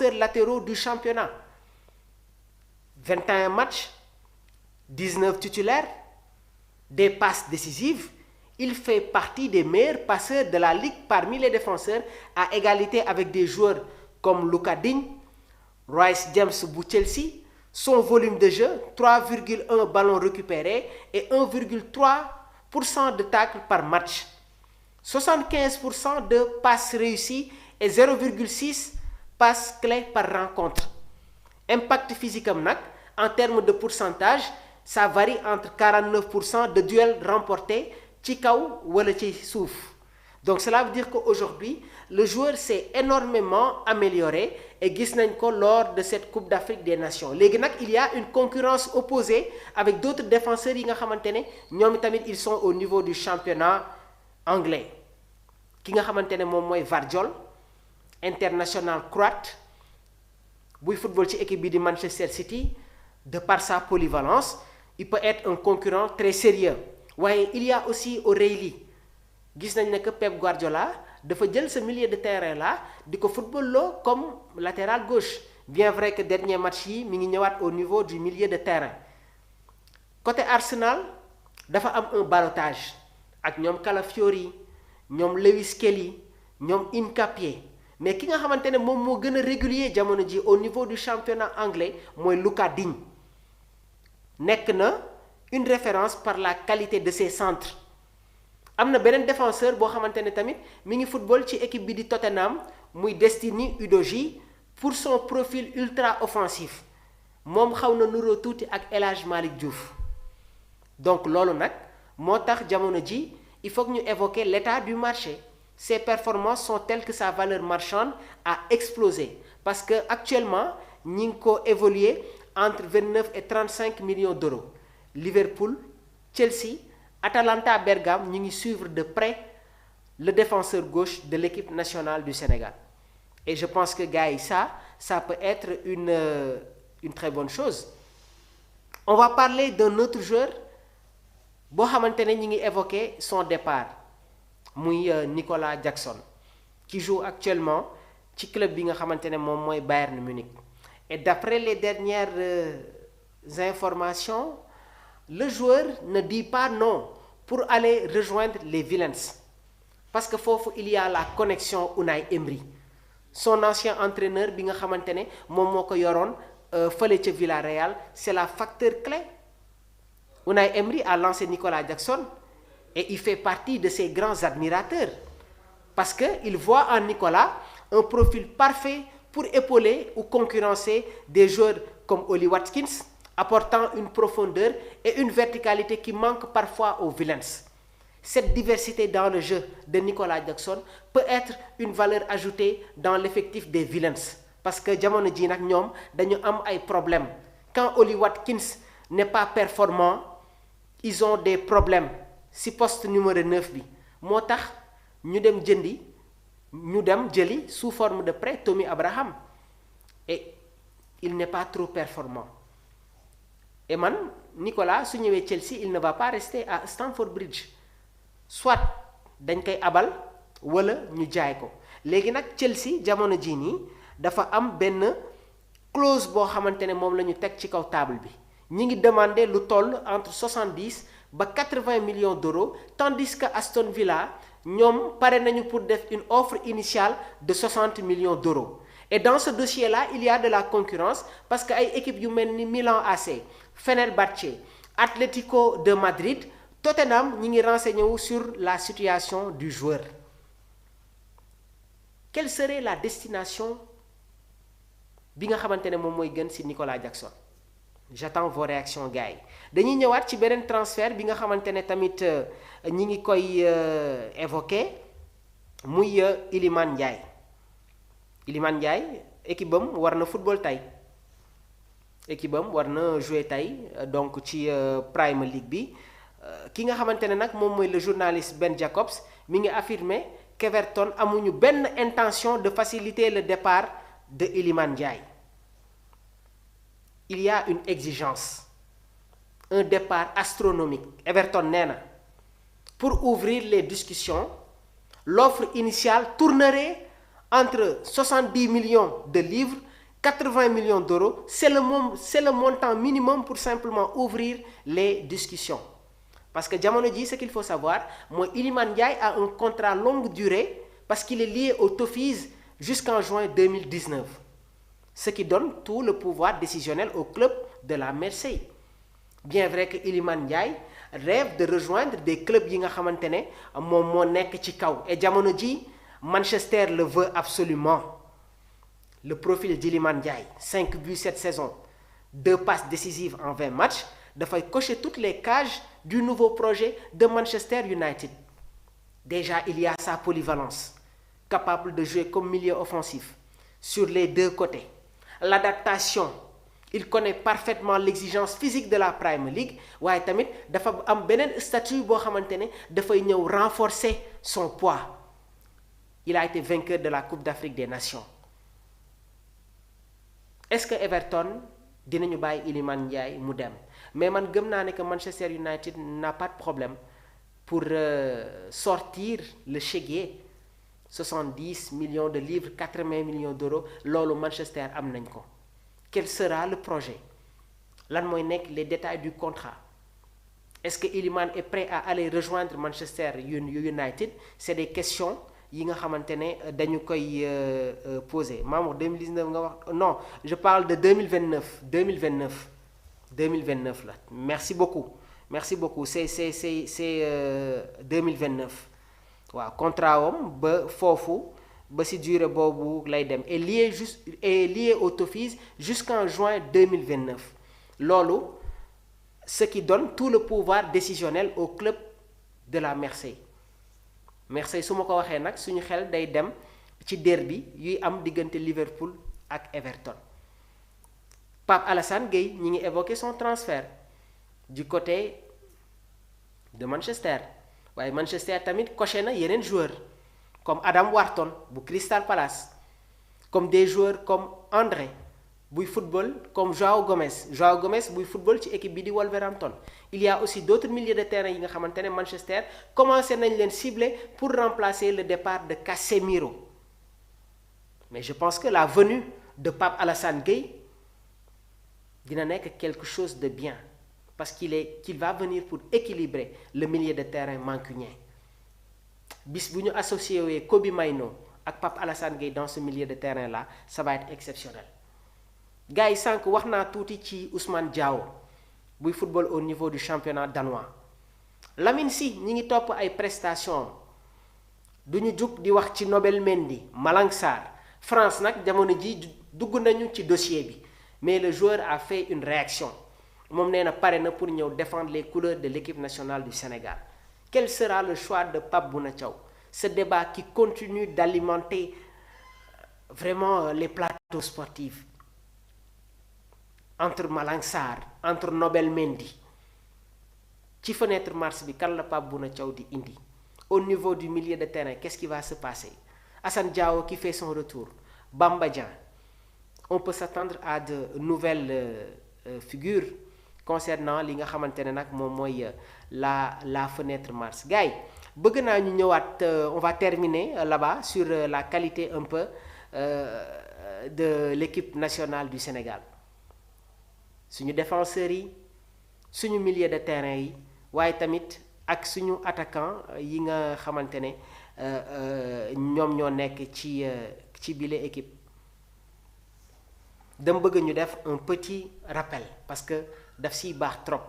latéraux du championnat. 21 matchs, 19 titulaires, des passes décisives. Il fait partie des meilleurs passeurs de la ligue parmi les défenseurs, à égalité avec des joueurs comme Lucas Digne, Reece James bu Chelsea. Son volume de jeu, 3,1 ballons récupérés et 1,3% de tacles par match. 75% de passes réussies et 0,6 passes clés par rencontre. Impact physique am nag, en termes de pourcentage, ça varie entre 49% de duels remportés ci kaw wala ci suuf. Donc cela veut dire qu'aujourd'hui, le joueur s'est énormément amélioré et gis nañ ko lors de cette Coupe d'Afrique des Nations. Léegi nag il y a une concurrence opposée avec d'autres défenseurs yi nga xamante ne ñoom tamit ils sont au niveau du championnat anglais. Ki nga xamante ne moom mooy Vardiol, international croate, buy football ci équipe bi di Manchester City. De par sa polyvalence, il peut être un concurrent très sérieux. waaye il y a aussi O'Reilly. Gis nañ ne que Pep Guardiola dafa jël ce milieu de terrain là di ko football loo comme latéral gauche, bien vrai que dernier match yi mi ngi ñëwaat au niveau du milieu de terrain. Côté Arsenal dafa am un ballottage ak ñoom Calafiori, ñoom Lewis Kelly, ñoom Hincapié, mais ki nga xamante ne moom moo gën a régulier jamono ji au niveau du championnat anglais mooy Lucas Digne. Nekk na une référence par la qualité de ses centres. Am na beneen défenseur boo xamante ne tamit mi ngi football ci équipe bi di Tottenham muy Destiny Udogie, pour son profil ultra offensif moom xaw na nuroo tuuti ak El Hadj Malick Diouf. Donc loolu nag moo tax jamono ji il faut que ñu évoquer l'état du marché. Ses performances sont telles que sa valeur marchande a explosé parce que actuellement ñi ngi ko évoluer entre 29 et 35 millions d'euros. Liverpool, Chelsea, Atalanta Bergame ñu ngi suivre de près le défenseur gauche de l'équipe nationale du Sénégal. Et je pense que gars yi ça peut être une très bonne chose. On va parler d'un autre joueur boo xamante ne ñi ngi évoquer son départ muy Nicolas Jackson, qui joue actuellement ci club bi nga xamante ne moom mooy Bayern Munich. Et d'après les dernières informations, le joueur ne dit pas non pour aller rejoindre les Villains, parce que foofu il y a la connexion Unai Emery, son ancien entraîneur bi nga xamante ne moom moo ko yoroon fële ca Villarreal. C'est la facteur clé. Unai Emery a lancé Nicolas Jackson et il fait partie de ses grands admirateurs parce que il voit en Nicolas un profil parfait pour épauler ou concurrencer des joueurs comme Oli Watkins, apportant une profondeur et une verticalité qui manquent parfois aux Villains. Cette diversité dans le jeu de Nicolas Jackson peut être une valeur ajoutée dans l'effectif des Villains, parce que jamono ji nag ñoom dañu am ay problèmes. Quand Oli Watkins n'est pas performant, ils ont des problèmes si poste numéro 9 bi. Moo tax ñu dem jëli sous forme de prêt Tommy Abraham, et il n'est pas trop performant. Et man Nicolas su ñëwee Chelsea, il ne va pas rester à Stamford Bridge. Soit dañ koy abal wala ñu jaay ko. Léegi nag Chelsea jamono jii nii dafa am benn clause boo xamante ne moom la ñu teg ci kaw table bi. ñi ngi demander lu toll entre 70 ba 80 millions d'euros, tandis que Aston Villa ñoom pare nañu pour def une offre initiale de 60 millions d'euros. Et dans ce dossier-là, il y a de la concurrence parce que ay équipes yu mel ni Milan AC, Fenerbahçe, Atlético de Madrid, Tottenham ñi ngi renseigné wu sur la situation du joueur. Quelle serait la destination bi nga xamante ne moom mooy gën ci Nicolas Jackson? J'attends vos réactions gars yi. Dañuy ñëwaat ci beneen transfert bi nga xamante ne tamit ñi ngi koy évoqué muy Iliman Ndiaye. Iliman Ndiaye équipe am war na football tey, équipe am war na jouer tey donc ci Premier League bi. Ki nga xamante ne nag moom mooy le journaliste Ben Jacobs mi ngi affirmé qu'Everton amuñu benn intention de faciliter le départ de Iliman Ndiaye. Il y a une exigence, un départ astronomique. Everton nee na pour ouvrir les discussions, l'offre initiale tournerait entre 70 millions de livres 80 millions d'euros, c'est le montant minimum pour simplement ouvrir les discussions. Parce que jamono ji, ce qu'il faut savoir, moi, Iliman Ndiaye a un contrat longue durée parce qu'il est lié au TOFIS jusqu'en juin 2019. Ce qui donne tout le pouvoir décisionnel au club de la Marseille. Bien vrai que Iliman Ndiaye rêve de rejoindre des clubs yi nga xamantene mom mo nek ci kaw et jamono ji Manchester le veut absolument. Le profil d'Iliman Ndiaye, 5 buts cette saison, 2 passes décisives en 20 matchs, dafay cocher toutes les cases du nouveau projet de Manchester United. Déjà, il y a sa polyvalence, capable de jouer comme milieu offensif sur les deux côtés. L'adaptation, il connaît parfaitement l'exigence physique de la Premier League, waaye tamit dafa am benen statut boo xamantene dafay ñëw renforcer son poids. Il a été vainqueur de la Coupe d'Afrique des Nations. Est-ce que Everton dinañu bàyyi Iliman Ndiaye mu dem? Mais man gëm naa ne que Manchester United n'a pas de problème pour sortir le chéquier 70 millions de livres, 80 millions d'euros. Loolu Manchester am nañ ko. Quel sera le projet? Lan mooy nekk les détails du contrat? Est-ce que Iliman est prêt à aller rejoindre Manchester United? C'est des questions yi nga xamantene dañu koy poser. Mamour 2019 nga wax non, je parle de 2029 là. Merci beaucoup c'est 2029 waaw contrat wam ba foofu ba si durée boobu lay dem et lié au TOFIS jusqu'en juin 2029 loolu ce qui donne tout le pouvoir décisionnel au club de la Marseille. Marseille su ma ko waxee nag suñu xel day dem ci derby yuy am diggante Liverpool ak Everton. Pape Alassane Gueye ñi ngi évoqué son transfert du côté de Manchester waaye Manchester tamit coché na yeneen joueurs comme Adam Wharton bu Crystal Palace, comme des joueurs comme André buy football, comme Joao Gomez buy football ci équipe bi di Wolverhampton. Il y a aussi d'autres milieux de terrain yi nga xamantene Manchester commencé nañ leen cibler pour remplacer le départ de Casemiro. Mais je pense que la venue de Pape Alassane Gueye dina nekk quelque chose de bien parce qu'il va venir pour équilibrer le milieu de terrain mancunien. Bis bu ñu associé Kobbie Mainoo ak Pape Alassane Gueye dans ce milieu de terrain là, ça va être exceptionnel. Gars yi sànq wax naa tuuti ci Ousmane Diawo buy football au niveau du championnat danois. Lamine Sy ñi ngi topp ay prestations du ñu jug di wax ci Nobel Mendy, Malang Sarr. France nag jamono ji dugg nañu ci dossier bi mais le joueur a fait une réaction moom nee na pare na pour ñëw défendre les couleurs de l'équipe nationale du Sénégal. Quel sera le choix de Pape Bouna Thiaw? Ce débat qui continue d'alimenter vraiment les plateaux sportifs. Entre Malang Sarr, entre Nobel Mendy. Ci fenêtre mars bi kan la Pape Bouna Thiaw di indi? Au niveau du milieu de terrain, qu'est-ce qui va se passer? Assane Diao qui fait son retour. Bamba Dieng. On peut s'attendre à de nouvelles figures concernant li nga xamantene nak mom moy la fenêtre mars. Gars, bëgg naa ñu ñëwaat on va terminer là-bas sur la qualité un peu de l'équipe nationale du Sénégal. Suñu défenseurs yi, suñu milieu de terrain yi, waaye tamit ak suñu attaquant yi nga xamantene ñoom ñoo nekk ci bile équipe. Dama bëgg ñu def un petit rappel parce que daf siy baax trop.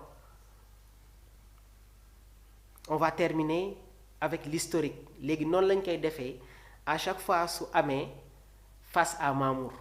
On va terminer avec l'historique. Léegi noonu lañ koy defee à chaque fois su amee face à Mamour.